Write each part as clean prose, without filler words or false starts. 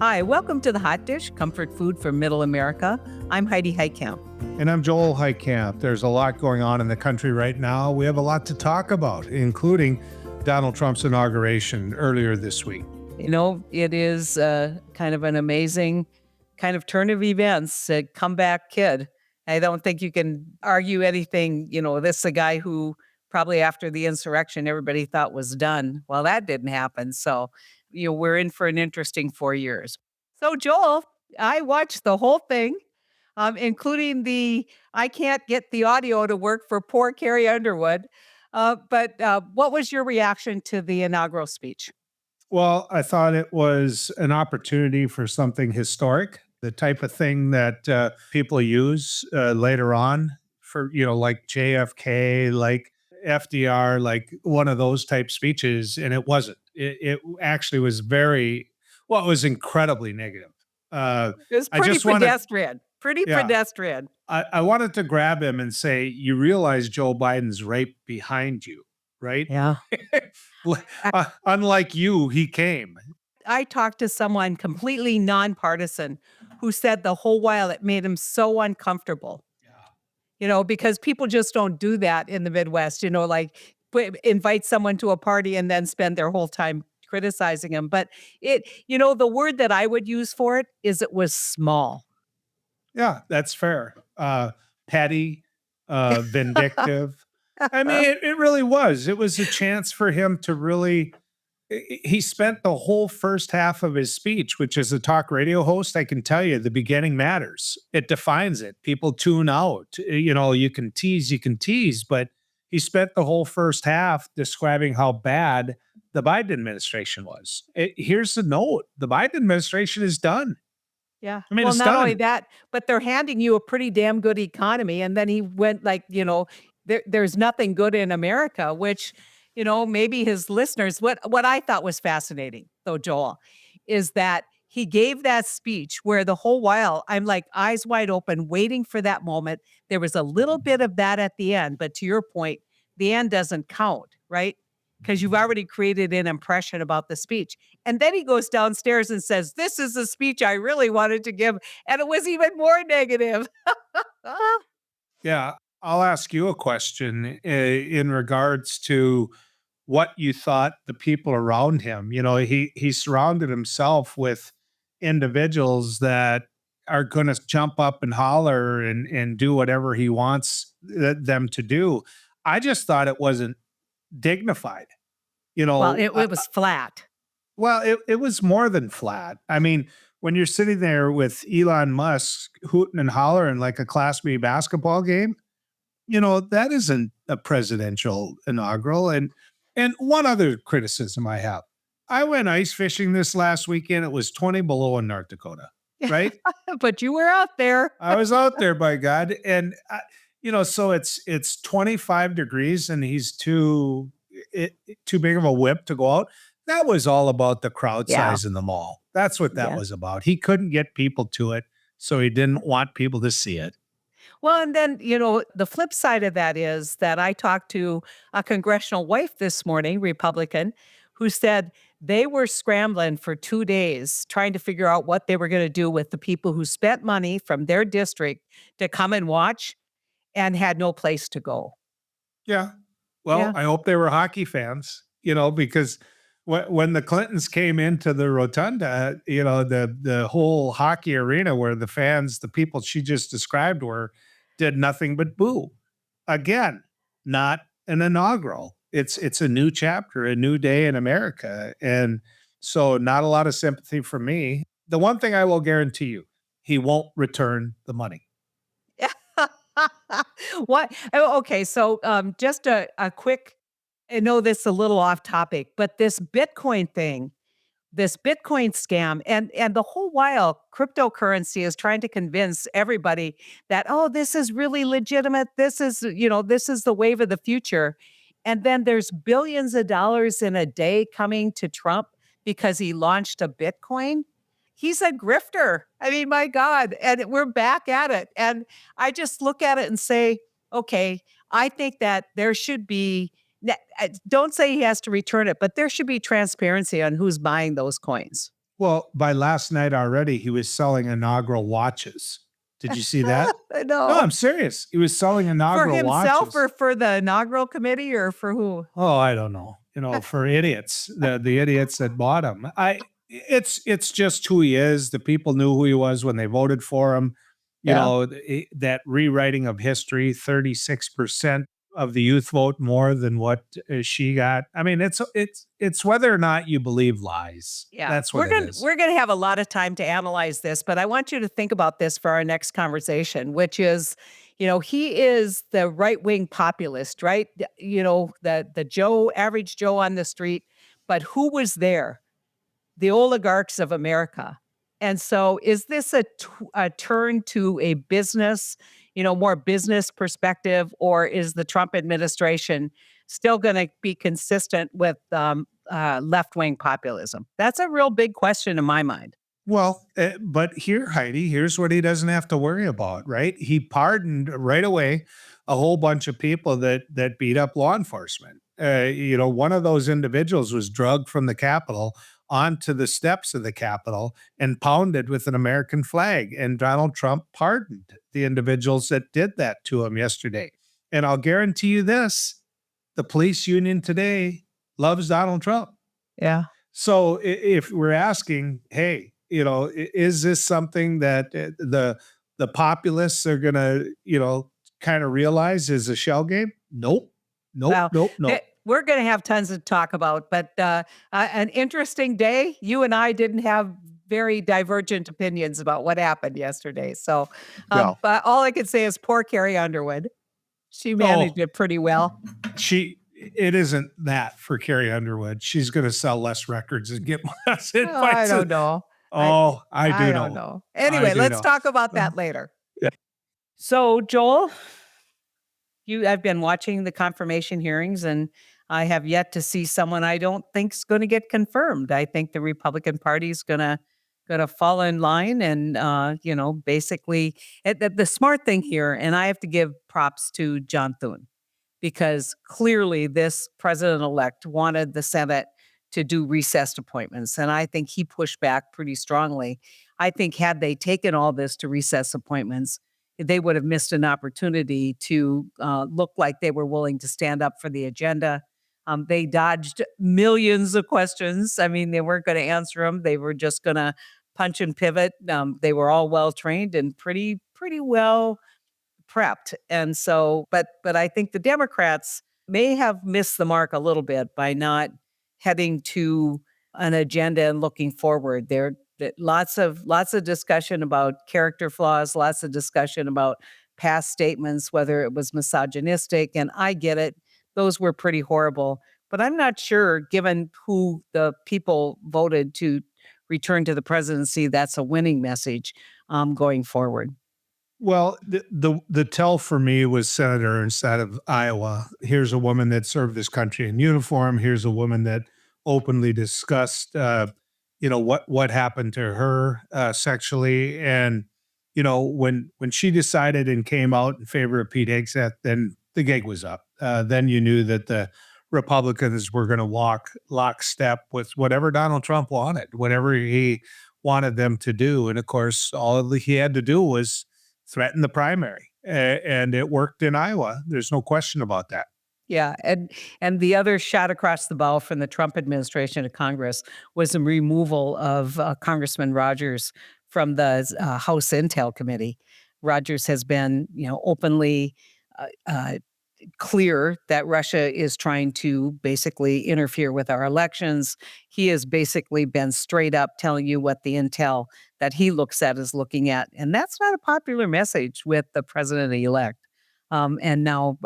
Hi, welcome to the Hot Dish, comfort food for Middle America. I'm Heidi Heitkamp. And I'm Joel Heitkamp. There's a lot going on in the country right now. We have a lot to talk about, including Donald Trump's inauguration earlier this week. You know, it is kind of an amazing kind of turn of events, a comeback kid. I don't think you can argue anything. This is a guy who probably after the insurrection, everybody thought was done. Well, that didn't happen. So, we're in for an interesting 4 years. So, Joel, I watched the whole thing, including I can't get the audio to work for poor Carrie Underwood. But what was your reaction to the inaugural speech? Well, I thought it was an opportunity for something historic, the type of thing that people use later on for, like JFK, like FDR, like one of those type speeches. And it wasn't. It actually was it was incredibly negative. It was I pretty just wanted, pedestrian. Pretty yeah, pedestrian. I wanted to grab him and say, you realize Joe Biden's right behind you, right? Yeah. Unlike you, he came. I talked to someone completely nonpartisan who said the whole while it made him so uncomfortable, because people just don't do that in the Midwest, like invite someone to a party and then spend their whole time criticizing him. But the word that I would use for it was small. Yeah, that's fair. Petty, vindictive. I mean, it really was. It was a chance for him to really. He spent the whole first half of his speech, which as a talk radio host, I can tell you the beginning matters. It defines it. People tune out. You can tease, but he spent the whole first half describing how bad the Biden administration was. Here's the note. The Biden administration is done. Yeah. I mean, Well, it's not only done. that, but they're handing you a pretty damn good economy. And then he went like, there's nothing good in America, which, maybe his listeners, what I thought was fascinating though, Joel, is that he gave that speech where the whole while I'm like eyes wide open, waiting for that moment. There was a little bit of that at the end, but to your point, the end doesn't count, right? Because you've already created an impression about the speech. And then he goes downstairs and says, this is the speech I really wanted to give. And it was even more negative. Yeah, I'll ask you a question in regards to what you thought the people around him. He surrounded himself with individuals that are going to jump up and holler and do whatever he wants them to do. I just thought it wasn't dignified. Well, it was flat. It was more than flat. I mean, when you're sitting there with Elon Musk hooting and hollering like a Class B basketball game, that isn't a presidential inaugural. And one other criticism I have, I went ice fishing this last weekend. It was 20 below in North Dakota, right? But you were out there. I was out there, by God. And, so it's 25 degrees and he's too big of a whip to go out. That was all about the crowd size in the mall. That's what that was about. He couldn't get people to it, so he didn't want people to see it. Well, and then, the flip side of that is that I talked to a congressional wife this morning, Republican, who said they were scrambling for 2 days trying to figure out what they were going to do with the people who spent money from their district to come and watch and had no place to go. Yeah. Well, I hope they were hockey fans, because when the Clintons came into the rotunda, the whole hockey arena where the fans, the people she just described did nothing but boo. Again, not an inaugural. It's a new chapter, a new day in America. And so not a lot of sympathy from me. The one thing I will guarantee you, he won't return the money. What? Oh, okay. So just a quick, I know this is a little off topic, but this Bitcoin thing, this Bitcoin scam, and the whole while cryptocurrency is trying to convince everybody that, oh, this is really legitimate. This is the wave of the future. And then there's billions of dollars in a day coming to Trump because he launched a Bitcoin. He's a grifter. I mean, my God. And we're back at it. And I just look at it and say, okay, I think that there should be, don't say he has to return it, but there should be transparency on who's buying those coins. Well, by last night already, he was selling inaugural watches. Did you see that? I No, know. I'm serious. He was selling For inaugural himself watches. or for the inaugural committee or for who? Oh, I don't know. For idiots, the idiots that bought him. It's just who he is. The people knew who he was when they voted for him. Yeah. That rewriting of history, 36% of the youth vote more than what she got. I mean, it's whether or not you believe lies. Yeah. That's what it is. We're gonna have a lot of time to analyze this, but I want you to think about this for our next conversation, which is, he is the right-wing populist, right? The Joe, average Joe on the street, but who was there? The oligarchs of America. And so is this a turn to a business, more business perspective, or is the Trump administration still going to be consistent with left wing populism? That's a real big question in my mind. Well, but here, Heidi, here's what he doesn't have to worry about, right? He pardoned right away a whole bunch of people that beat up law enforcement. One of those individuals was drugged from the Capitol onto the steps of the Capitol and pounded with an American flag. And Donald Trump pardoned the individuals that did that to him yesterday. And I'll guarantee you this: the police union today loves Donald Trump. Yeah. So if we're asking, hey, is this something that the populists are going to, kind of realize is a shell game? Nope. Nope. Well, Nope. Nope. we're going to have tons to talk about, but an interesting day. You and I didn't have very divergent opinions about what happened yesterday. So, No. but all I could say is poor Carrie Underwood. She managed Oh, it pretty well. it isn't that for Carrie Underwood. She's going to sell less records and get less Oh, I invites. don't know. I Oh, I I do don't know. know. I Anyway, do let's know. talk about Uh, that later. yeah. So, Joel, I've been watching the confirmation hearings, and I have yet to see someone I don't think's going to get confirmed. I think the Republican Party is gonna fall in line, and basically, the smart thing here, and I have to give props to John Thune, because clearly this president elect wanted the Senate to do recessed appointments. And I think he pushed back pretty strongly. I think had they taken all this to recess appointments, they would have missed an opportunity to look like they were willing to stand up for the agenda. They dodged millions of questions. I mean, they weren't going to answer them. They were just going to punch and pivot. They were all well trained and pretty well prepped. And so, but I think the Democrats may have missed the mark a little bit by not heading to an agenda and looking forward. Lots of discussion about character flaws, lots of discussion about past statements, whether it was misogynistic, and I get it. Those were pretty horrible. But I'm not sure, given who the people voted to return to the presidency, that's a winning message going forward. Well, the tell for me was Senator instead of Iowa. Here's a woman that served this country in uniform. Here's a woman that openly discussed, what happened to her sexually, and when she decided and came out in favor of Pete Hegseth, then the gig was up. Then you knew that the Republicans were going to walk lockstep with whatever Donald Trump wanted, whatever he wanted them to do, and of course, he had to do was threaten the primary, and it worked in Iowa. There's no question about that. Yeah, and the other shot across the bow from the Trump administration to Congress was the removal of Congressman Rogers from the House Intel Committee. Rogers has been, openly uh, uh, clear that Russia is trying to basically interfere with our elections. He has basically been straight up telling you what the intel that he looks at is looking at. And that's not a popular message with the president elect and now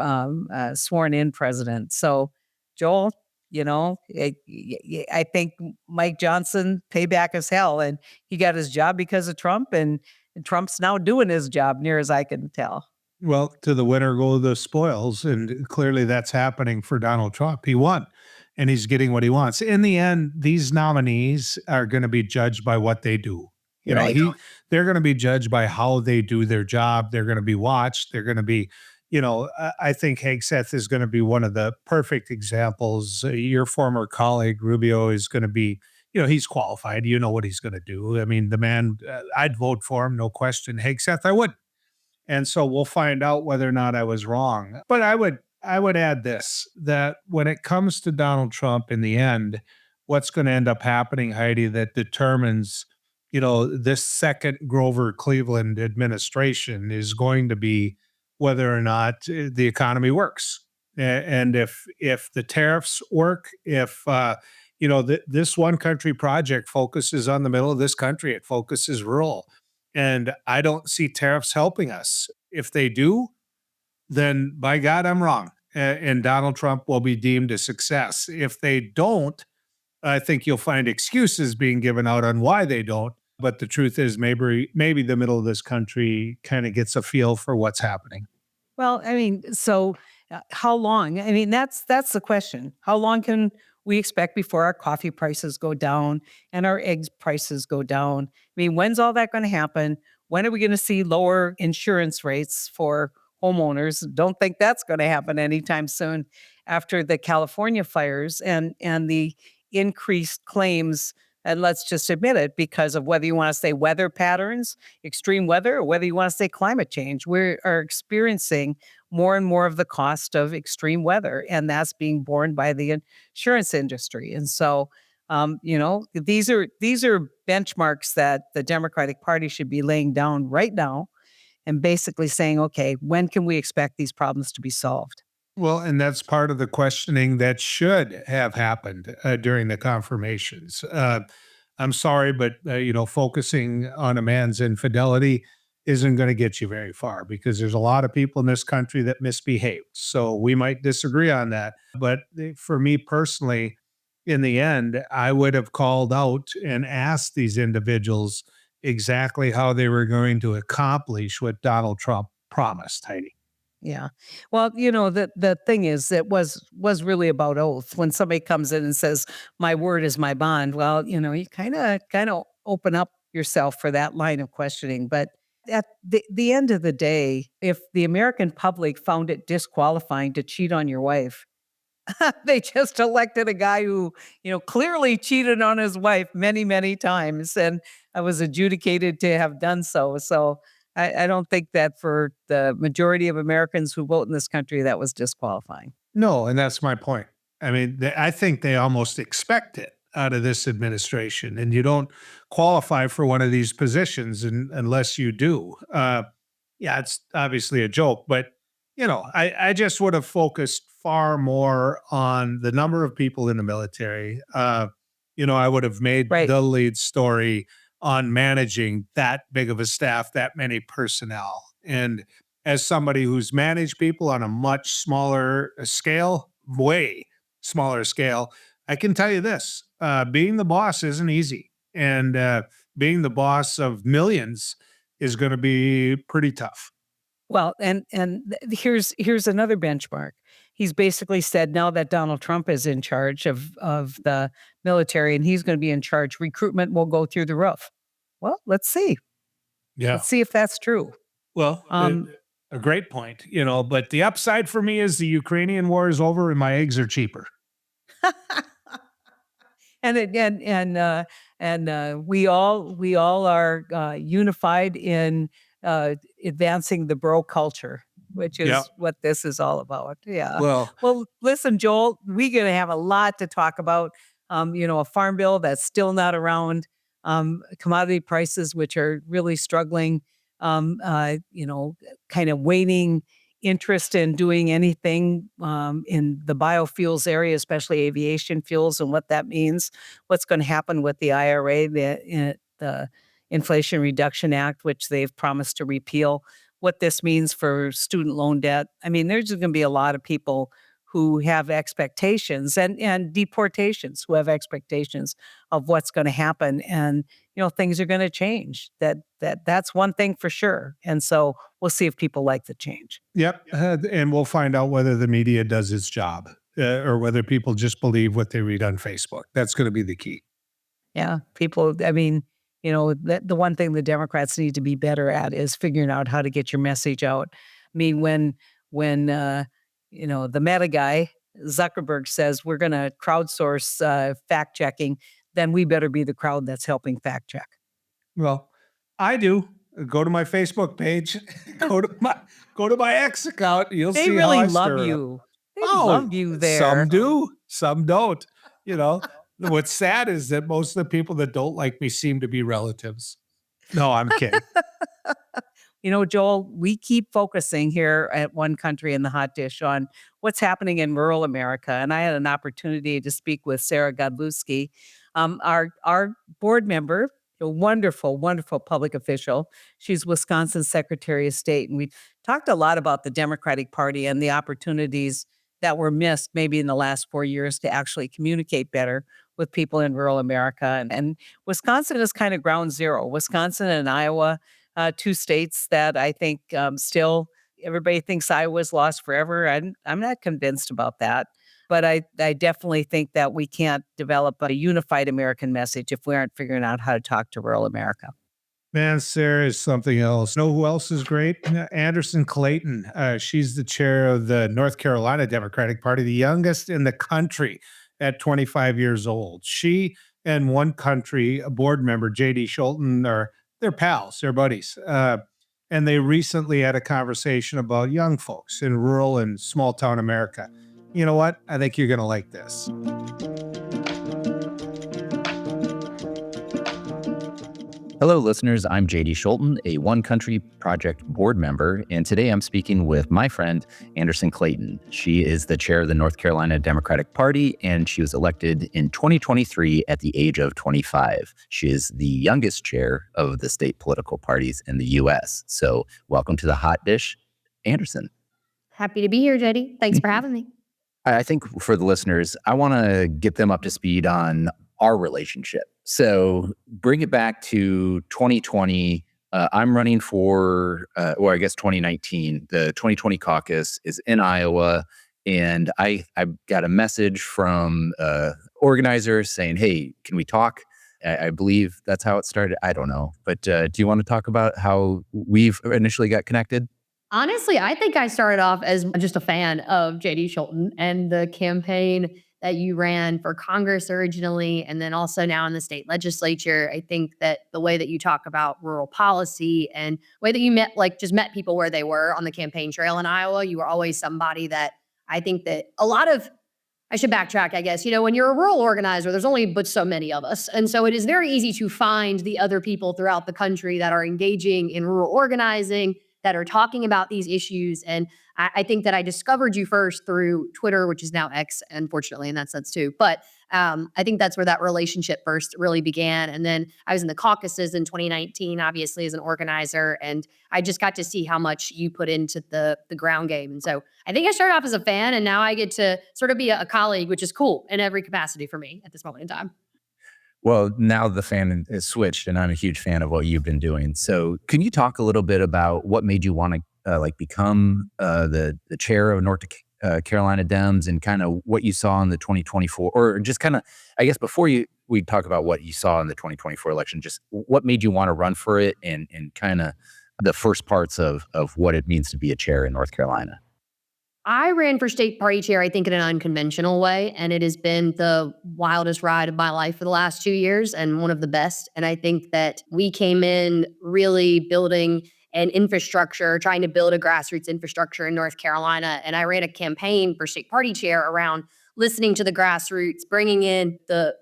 sworn in president. So, Joel, I think Mike Johnson payback is hell. And he got his job because of Trump. And Trump's now doing his job, near as I can tell. Well, to the winner go the spoils, and clearly that's happening for Donald Trump. He won, and he's getting what he wants. In the end, these nominees are going to be judged by what they do. You know, Right. he they're going to be judged by how they do their job. They're going to be watched. They're going to be, I think Hegseth is going to be one of the perfect examples. Your former colleague Rubio is going to be, he's qualified. You know what he's going to do. I mean, the man, I'd vote for him, no question. Hegseth, I would. And so we'll find out whether or not I was wrong. But I would add this, that when it comes to Donald Trump in the end, what's going to end up happening, Heidi, that determines, this second Grover Cleveland administration is going to be whether or not the economy works. And if the tariffs work, if this one country project focuses on the middle of this country, it focuses rural, and I don't see tariffs helping us. If they do, then by God, I'm wrong. And Donald Trump will be deemed a success. If they don't, I think you'll find excuses being given out on why they don't. But the truth is, maybe the middle of this country kind of gets a feel for what's happening. Well, I mean, so how long? I mean, that's the question. How long can we expect before our coffee prices go down and our eggs prices go down? I mean, when's all that going to happen? When are we going to see lower insurance rates for homeowners? Don't think that's going to happen anytime soon after the California fires and the increased claims. And let's just admit it, because of whether you want to say weather patterns, extreme weather, or whether you want to say climate change. We are experiencing more and more of the cost of extreme weather, and that's being borne by the insurance industry. And so, these are benchmarks that the Democratic Party should be laying down right now, and basically saying, okay, when can we expect these problems to be solved? Well, and that's part of the questioning that should have happened during the confirmations. I'm sorry, but focusing on a man's infidelity isn't going to get you very far, because there's a lot of people in this country that misbehave. So we might disagree on that, but for me personally, in the end, I would have called out and asked these individuals exactly how they were going to accomplish what Donald Trump promised, Heidi. Yeah. Well, the thing is, it was really about oath. When somebody comes in and says, "My word is my bond," well, you kind of open up yourself for that line of questioning. But at the end of the day, if the American public found it disqualifying to cheat on your wife, they just elected a guy who, clearly cheated on his wife many, many times, and I was adjudicated to have done so. So I don't think that for the majority of Americans who vote in this country, that was disqualifying. No, and that's my point. I mean, I think they almost expect it out of this administration, and you don't qualify for one of these positions unless you do. Yeah, it's obviously a joke, but I just would have focused far more on the number of people in the military. I would have made Right. the lead story on managing that big of a staff, that many personnel. And as somebody who's managed people on a much smaller scale, way smaller scale, I can tell you this: being the boss isn't easy, and being the boss of millions is going to be pretty tough. Well, here's another benchmark. He's basically said now that Donald Trump is in charge of the military and he's going to be in charge, recruitment will go through the roof. Well, let's see. Yeah. Let's see if that's true. Well, Um, a great point, but the upside for me is the Ukrainian war is over and my eggs are cheaper. and it, we all are unified in advancing the bro culture, which Yeah. is what this is all about. Yeah. Well, Well, listen, Joel, we're going to have a lot to talk about. A farm bill that's still not around, commodity prices which are really struggling, um, uh, you know, kind of waning interest in doing anything in the biofuels area, especially aviation fuels, and what that means. What's going to happen with the IRA, the Inflation Reduction Act, which they've promised to repeal, what this means for student loan debt. I mean, there's going to be a lot of people who have expectations, and deportations who have expectations of what's going to happen, and things are going to change. That's one thing for sure. And so we'll see if people like the change. yep. And we'll find out whether the media does its job, or whether people just believe what they read on Facebook. That's going to be the key. Yeah, people, I mean, the one thing the Democrats need to be better at is figuring out how to get your message out. I mean, when the Meta guy, Zuckerberg, says we're going to crowdsource fact checking, then we better be the crowd that's helping fact check. Well, I do. Go to my Facebook page, go to my X account. You'll They see how really I love stir it up. you. They Oh, love you some there. do, some don't. You know, what's sad is that most of the people that don't like me seem to be relatives. No, I'm kidding. Joel, we keep focusing here at One Country in the Hot Dish on what's happening in rural America. And I had an opportunity to speak with Sarah Godlewski, our board member, a wonderful, wonderful public official. She's Wisconsin's Secretary of State. And we talked a lot about the Democratic Party and the opportunities that were missed maybe in the last 4 years to actually communicate better with people in rural America. And Wisconsin is kind of ground zero. Wisconsin and Iowa, two states that I think still everybody thinks Iowa's lost forever. I'm not convinced about that. But I definitely think that we can't develop a unified American message if we aren't figuring out how to talk to rural America. Man, Sarah is something else. Know who else is great? Anderson Clayton. She's the chair of the North Carolina Democratic Party, the youngest in the country at 25 years old. She and One Country, a board member, JD Scholten, they're pals, they're buddies. And they recently had a conversation about young folks in rural and small town America. You know what? I think you're going to like this. Hello, listeners. I'm JD Scholten, a One Country Project board member, and today I'm speaking with my friend, Anderson Clayton. She is the chair of the North Carolina Democratic Party, and she was elected in 2023 at the age of 25. She is the youngest chair of the state political parties in the U.S. So welcome to the Hot Dish, Anderson. Happy to be here, JD. Thanks for having me. I think for the listeners, I want to get them up to speed on our relationship. So bring it back to 2020. I'm running for, or I guess 2019. The 2020 caucus is in Iowa. And I got a message from organizers saying, hey, can we talk? I believe that's how it started. I don't know. But do you want to talk about how we've initially got connected? Honestly, I think I started off as just a fan of JD Scholten and the campaign that you ran for Congress originally, and then also now in the state legislature. I think that the way that you talk about rural policy and the way that you met people where they were on the campaign trail in Iowa, you were always somebody that I think that a lot of I should backtrack, I guess. When you're a rural organizer, there's only but so many of us. And so it is very easy to find the other people throughout the country that are engaging in rural organizing, that are talking about these issues. And I think that I discovered you first through Twitter, which is now X, unfortunately, in that sense too. But I think that's where that relationship first really began. And then I was in the caucuses in 2019, obviously, as an organizer. And I just got to see how much you put into the ground game. And so I think I started off as a fan, and now I get to sort of be a colleague, which is cool in every capacity for me at this moment in time. Well, now the fan is switched, and I'm a huge fan of what you've been doing. So, can you talk a little bit about what made you want to become the chair of North Carolina Dems, and kind of what you saw in the 2024, or just kind of, I guess, before we talk about what you saw in the 2024 election, just what made you want to run for it, and kind of the first parts of what it means to be a chair in North Carolina. I ran for state party chair, I think, in an unconventional way, and it has been the wildest ride of my life for the last 2 years, and one of the best. And I think that we came in really building an infrastructure, trying to build a grassroots infrastructure in North Carolina. And I ran a campaign for state party chair around listening to the grassroots, bringing in the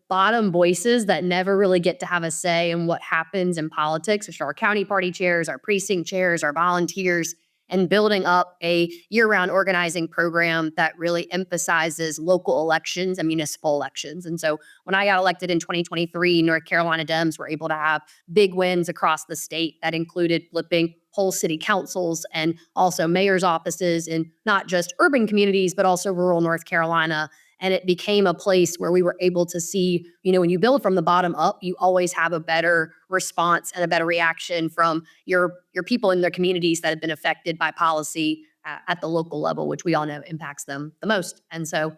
bottom voices that never really get to have a say in what happens in politics, which are our county party chairs, our precinct chairs, our volunteers, and building up a year-round organizing program that really emphasizes local elections and municipal elections. And so when I got elected in 2023, North Carolina Dems were able to have big wins across the state that included flipping whole city councils and also mayor's offices in not just urban communities, but also rural North Carolina. And it became a place where we were able to see, when you build from the bottom up, you always have a better response and a better reaction from your people in their communities that have been affected by policy at the local level, which we all know impacts them the most. And so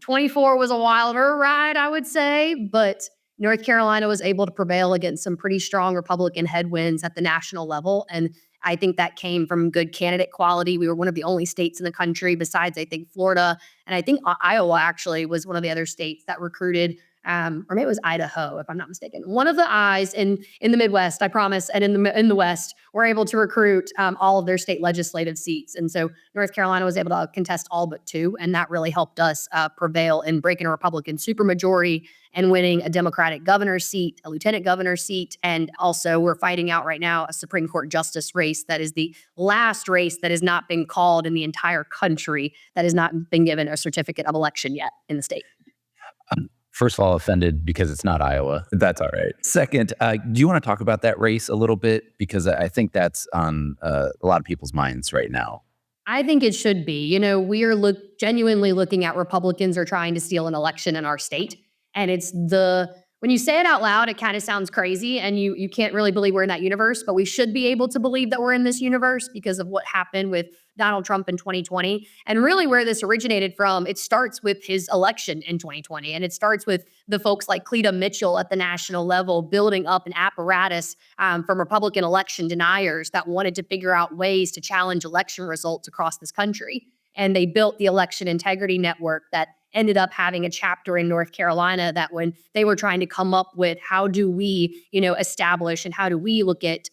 24 was a wilder ride, I would say, but North Carolina was able to prevail against some pretty strong Republican headwinds at the national level. And I think that came from good candidate quality. We were one of the only states in the country, besides, I think, Florida. And I think Iowa actually was one of the other states that recruited or maybe it was Idaho, if I'm not mistaken. One of the I's in the Midwest, I promise, and in the West, were able to recruit all of their state legislative seats. And so North Carolina was able to contest all but 2, and that really helped us prevail in breaking a Republican supermajority and winning a Democratic governor's seat, a lieutenant governor's seat. And also we're fighting out right now a Supreme Court justice race that is the last race that has not been called in the entire country, that has not been given a certificate of election yet in the state. First of all, offended because it's not Iowa. That's all right. Second, do you want to talk about that race a little bit? Because I think that's on a lot of people's minds right now. I think it should be. You know, we are genuinely looking at Republicans are trying to steal an election in our state. And when you say it out loud, it kind of sounds crazy and you can't really believe we're in that universe, but we should be able to believe that we're in this universe because of what happened with Donald Trump in 2020. And really where this originated from, it starts with his election in 2020. And it starts with the folks like Cleta Mitchell at the national level building up an apparatus from Republican election deniers that wanted to figure out ways to challenge election results across this country. And they built the Election Integrity Network that ended up having a chapter in North Carolina that when they were trying to come up with how do we, establish and how do we look at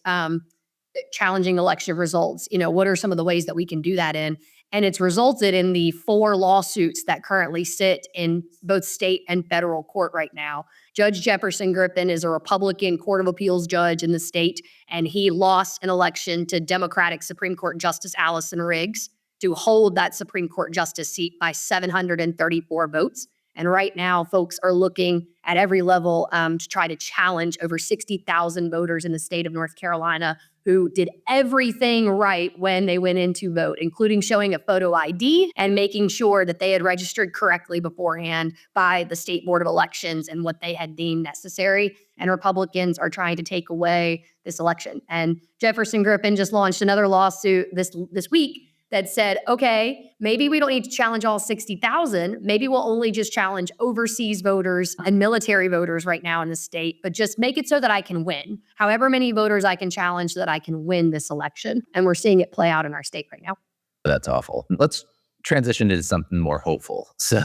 challenging election results, what are some of the ways that we can do that in? And it's resulted in the 4 lawsuits that currently sit in both state and federal court right now. Judge Jefferson Griffin is a Republican Court of Appeals judge in the state, and he lost an election to Democratic Supreme Court Justice Allison Riggs to hold that Supreme Court justice seat by 734 votes. And right now, folks are looking at every level to try to challenge over 60,000 voters in the state of North Carolina who did everything right when they went in to vote, including showing a photo ID and making sure that they had registered correctly beforehand by the State Board of Elections and what they had deemed necessary. And Republicans are trying to take away this election. And Jefferson Griffin just launched another lawsuit this week that said, okay, maybe we don't need to challenge all 60,000. Maybe we'll only just challenge overseas voters and military voters right now in the state, but just make it so that I can win. However many voters I can challenge so that I can win this election. And we're seeing it play out in our state right now. That's awful. Let's transition to something more hopeful. So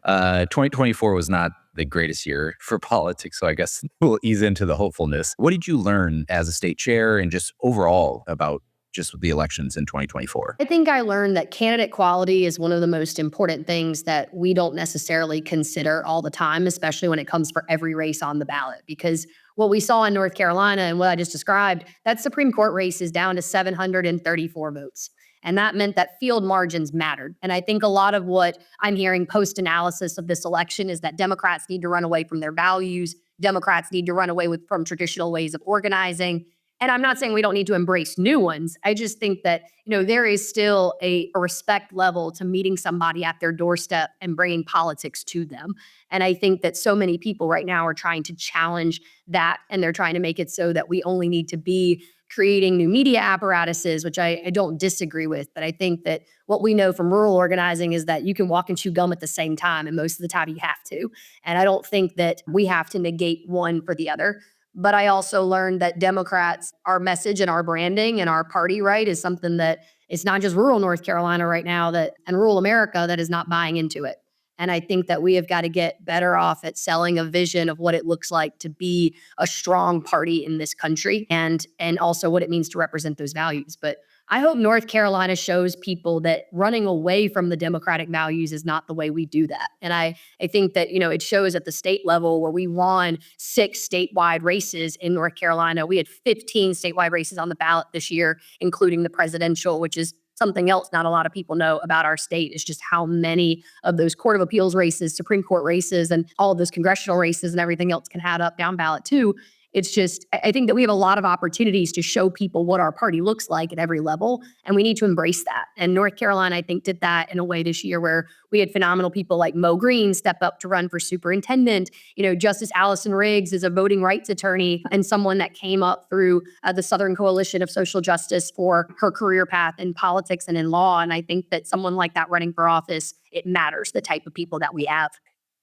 2024 was not the greatest year for politics, so I guess we'll ease into the hopefulness. What did you learn as a state chair and just overall about just the elections in 2024? I think I learned that candidate quality is one of the most important things that we don't necessarily consider all the time, especially when it comes for every race on the ballot. Because what we saw in North Carolina and what I just described, that Supreme Court race is down to 734 votes. And that meant that field margins mattered. And I think a lot of what I'm hearing post-analysis of this election is that Democrats need to run away from their values. Democrats need to run away from traditional ways of organizing. And I'm not saying we don't need to embrace new ones. I just think that, there is still a respect level to meeting somebody at their doorstep and bringing politics to them. And I think that so many people right now are trying to challenge that, and they're trying to make it so that we only need to be creating new media apparatuses, which I don't disagree with. But I think that what we know from rural organizing is that you can walk and chew gum at the same time, and most of the time you have to. And I don't think that we have to negate one for the other. But I also learned that Democrats, our message and our branding and our party, right, is something that it's not just rural North Carolina right now and rural America that is not buying into it. And I think that we have got to get better off at selling a vision of what it looks like to be a strong party in this country and also what it means to represent those values. But I hope North Carolina shows people that running away from the Democratic values is not the way we do that. And I think that, it shows at the state level where we won 6 statewide races in North Carolina. We had 15 statewide races on the ballot this year, including the presidential, which is something else not a lot of people know about our state, is just how many of those Court of Appeals races, Supreme Court races, and all of those congressional races and everything else can add up down ballot too. It's just, I think that we have a lot of opportunities to show people what our party looks like at every level, and we need to embrace that. And North Carolina, I think, did that in a way this year where we had phenomenal people like Mo Green step up to run for superintendent. Justice Allison Riggs is a voting rights attorney and someone that came up through the Southern Coalition of Social Justice for her career path in politics and in law. And I think that someone like that running for office, it matters the type of people that we have.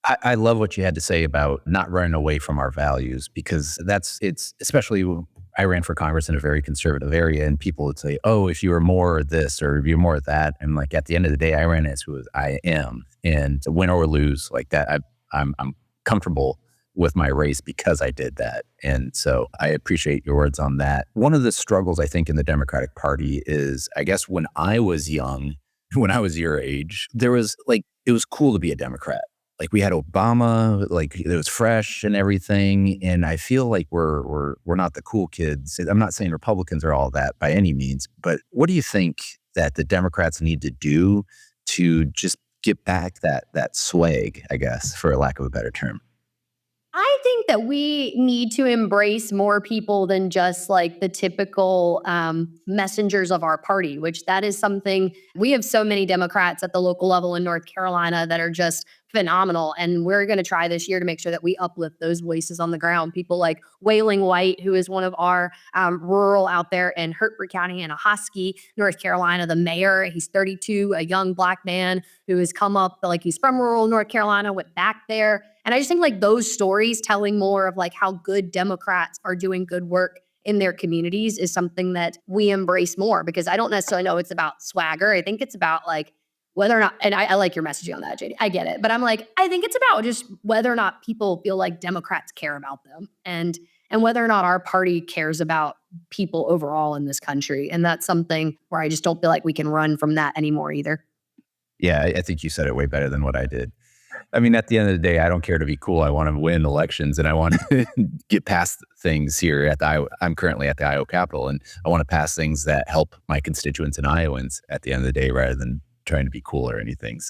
I love what you had to say about not running away from our values, because it's especially when I ran for Congress in a very conservative area, and people would say, oh, if you were more this or if you're more that. And like at the end of the day, I ran as who I am, and win or lose like that. I'm comfortable with my race because I did that. And so I appreciate your words on that. One of the struggles I think in the Democratic Party is, I guess when I was young, when I was your age, there was like, it was cool to be a Democrat. Like we had Obama, like it was fresh and everything. And I feel like we're not the cool kids. I'm not saying Republicans are all that by any means, but what do you think that the Democrats need to do to just get back that swag, I guess, for lack of a better term? I think that we need to embrace more people than just like the typical messengers of our party, which that is something we have so many Democrats at the local level in North Carolina that are just phenomenal. And we're going to try this year to make sure that we uplift those voices on the ground. People like Wailing White, who is one of our rural out there in Hertford County in Ahoskie, North Carolina, the mayor. He's 32, a young Black man who has come up, like he's from rural North Carolina, went back there. And I just think like those stories telling more of like how good Democrats are doing good work in their communities is something that we embrace more, because I don't necessarily know it's about swagger. I think it's about like whether or not, and I like your messaging on that, JD. I get it. But I'm like, I think it's about just whether or not people feel like Democrats care about them, and whether or not our party cares about people overall in this country. And that's something where I just don't feel like we can run from that anymore either. Yeah, I think you said it way better than what I did. I mean, at the end of the day, I don't care to be cool. I want to win elections, and I want to get past things here at the I'm currently at the Iowa Capitol, and I want to pass things that help my constituents and Iowans at the end of the day, rather than trying to be cool or anything.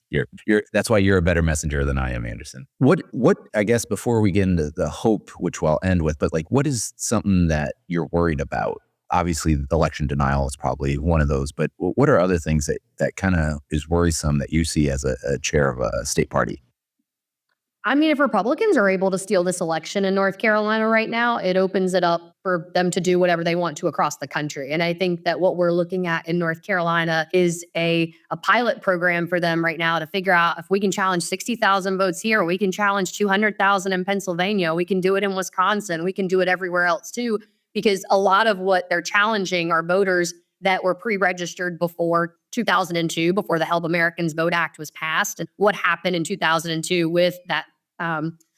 That's why you're a better messenger than I am, Anderson. What I guess before we get into the hope, which I'll end with, but like, what is something that you're worried about? Obviously, election denial is probably one of those, but what are other things that kind of is worrisome that you see as a chair of a state party? I mean, if Republicans are able to steal this election in North Carolina right now, it opens it up for them to do whatever they want to across the country. And I think that what we're looking at in North Carolina is a pilot program for them right now to figure out if we can challenge 60,000 votes here, we can challenge 200,000 in Pennsylvania, we can do it in Wisconsin, we can do it everywhere else too, because a lot of what they're challenging are voters that were pre-registered before 2002, before the Help Americans Vote Act was passed. And what happened in 2002 with that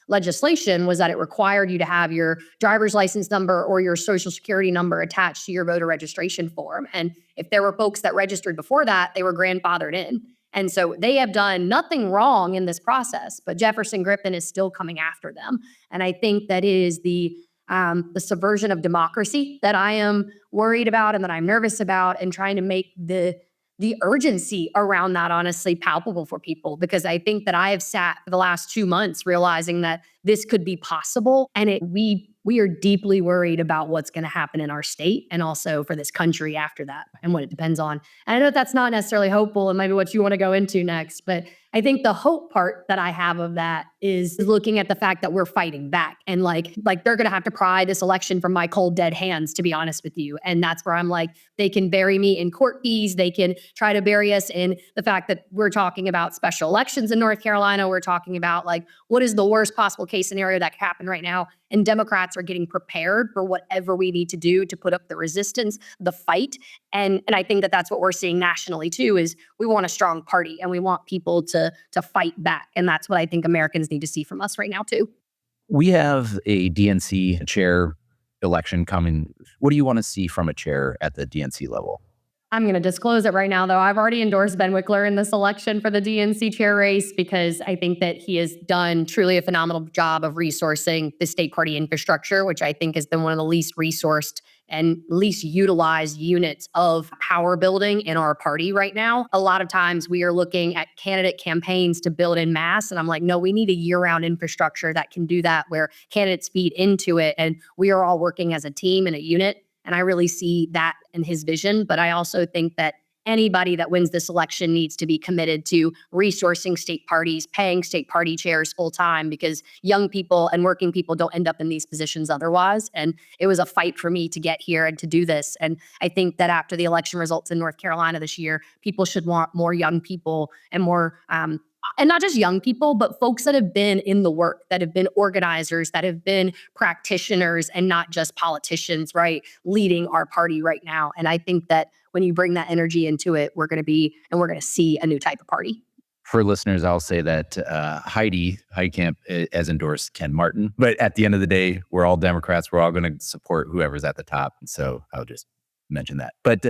legislation was that it required you to have your driver's license number or your social security number attached to your voter registration form. And if there were folks that registered before that, they were grandfathered in. And so they have done nothing wrong in this process, but Jefferson Griffin is still coming after them. And I think that is the subversion of democracy that I am worried about and that I'm nervous about, and trying to make the urgency around that honestly palpable for people, because I think that I have sat for the last 2 months realizing that this could be possible, and we are deeply worried about what's going to happen in our state and also for this country after that and what it depends on. And I know that's not necessarily hopeful and maybe what you want to go into next, but I think the hope part that I have of that is looking at the fact that we're fighting back, and like they're going to have to pry this election from my cold dead hands, to be honest with you. And that's where I'm like, they can bury me in court fees. They can try to bury us in the fact that we're talking about special elections in North Carolina. We're talking about like, what is the worst possible case scenario that could happen right now? And Democrats are getting prepared for whatever we need to do to put up the resistance, the fight. And I think that that's what we're seeing nationally too, is we want a strong party and we want people to fight back. And that's what I think Americans need to see from us right now too. We have a DNC chair election coming. What do you want to see from a chair at the DNC level? I'm going to disclose it right now, though. I've already endorsed Ben Wickler in this election for the DNC chair race, because I think that he has done truly a phenomenal job of resourcing the state party infrastructure, which I think has been one of the least resourced and least utilized units of power building in our party right now. A lot of times we are looking at candidate campaigns to build in mass. And I'm like, no, we need a year-round infrastructure that can do that, where candidates feed into it and we are all working as a team and a unit. And I really see that in his vision. But I also think that anybody that wins this election needs to be committed to resourcing state parties, paying state party chairs full time, because young people and working people don't end up in these positions otherwise. And it was a fight for me to get here and to do this. And I think that after the election results in North Carolina this year, people should want more young people and more and not just young people, but folks that have been in the work, that have been organizers, that have been practitioners, and not just politicians, right, leading our party right now. And I think that when you bring that energy into it, we're going to see a new type of party. For listeners, I'll say that Heidi Heitkamp has endorsed Ken Martin. But at the end of the day, we're all Democrats. We're all going to support whoever's at the top. And so I'll just mention that. But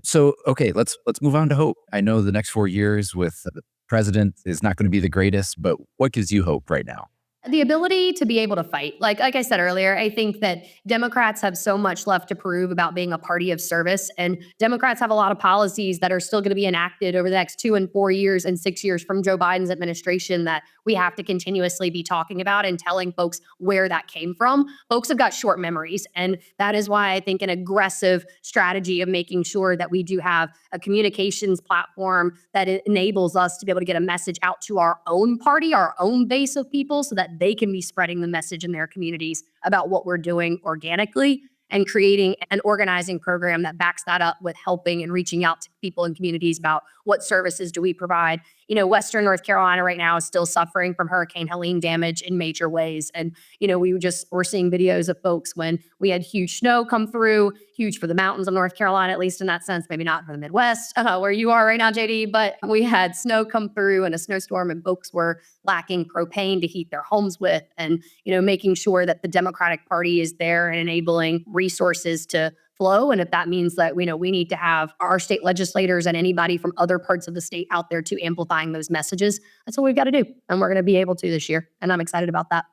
okay, let's move on to hope. I know the next 4 years with the president is not going to be the greatest, but what gives you hope right now? The ability to be able to fight. Like I said earlier, I think that Democrats have so much left to prove about being a party of service. And Democrats have a lot of policies that are still going to be enacted over the next 2 and 4 years and 6 years from Joe Biden's administration that we have to continuously be talking about and telling folks where that came from. Folks have got short memories. And that is why I think an aggressive strategy of making sure that we do have a communications platform that enables us to be able to get a message out to our own party, our own base of people, so that they can be spreading the message in their communities about what we're doing organically and creating an organizing program that backs that up with helping and reaching out to people in communities about what services do we provide. Western North Carolina right now is still suffering from Hurricane Helene damage in major ways. And, we're seeing videos of folks when we had huge snow come through, huge for the mountains of North Carolina, at least in that sense, maybe not for the Midwest, where you are right now, JD, but we had snow come through and a snowstorm and folks were lacking propane to heat their homes with. And, making sure that the Democratic Party is there and enabling resources to flow. And if that means that we need to have our state legislators and anybody from other parts of the state out there to amplifying those messages, that's what we've got to do. And we're going to be able to this year. And I'm excited about that.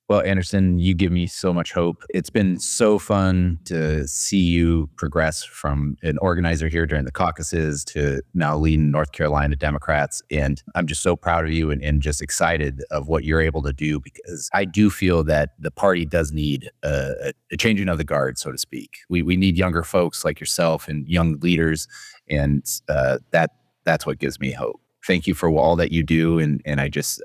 Well, Anderson, you give me so much hope. It's been so fun to see you progress from an organizer here during the caucuses to now leading North Carolina Democrats. And I'm just so proud of you and just excited of what you're able to do, because I do feel that the party does need a changing of the guard, so to speak. We need younger folks like yourself and young leaders. And that's what gives me hope. Thank you for all that you do. And I just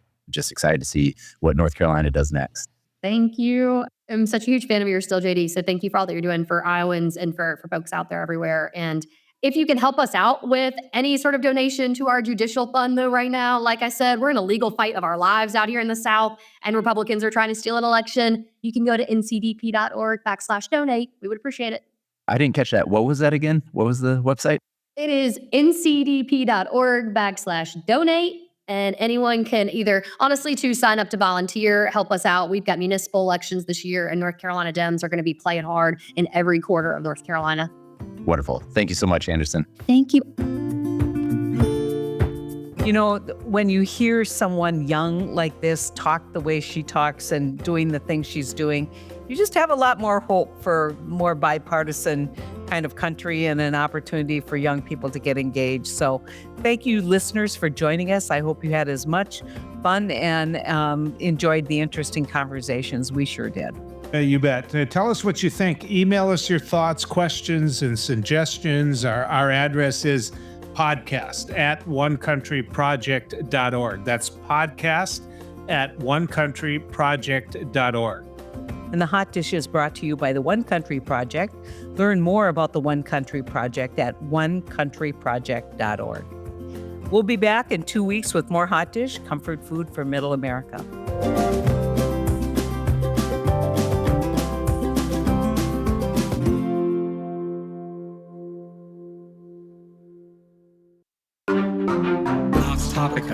excited to see what North Carolina does next. Thank you. I'm such a huge fan of yours still, JD. So thank you for all that you're doing for Iowans and for folks out there everywhere. And if you can help us out with any sort of donation to our judicial fund, though, right now, like I said, we're in a legal fight of our lives out here in the South, and Republicans are trying to steal an election. You can go to ncdp.org/donate. We would appreciate it. I didn't catch that. What was that again? What was the website? It is ncdp.org/donate. And anyone can either, honestly, to sign up to volunteer, help us out. We've got municipal elections this year, and North Carolina Dems are going to be playing hard in every quarter of North Carolina. Wonderful. Thank you so much, Anderson. Thank you. When you hear someone young like this talk the way she talks and doing the things she's doing, you just have a lot more hope for more bipartisan kind of country and an opportunity for young people to get engaged. So thank you, listeners, for joining us. I hope you had as much fun and enjoyed the interesting conversations. We sure did. You bet. Tell us what you think. Email us your thoughts, questions, and suggestions. Our address is podcast@onecountryproject.org. That's podcast@onecountryproject.org. And the Hot Dish is brought to you by the One Country Project. Learn more about the One Country Project at onecountryproject.org. We'll be back in 2 weeks with more Hot Dish, comfort food for Middle America. Hot Topic.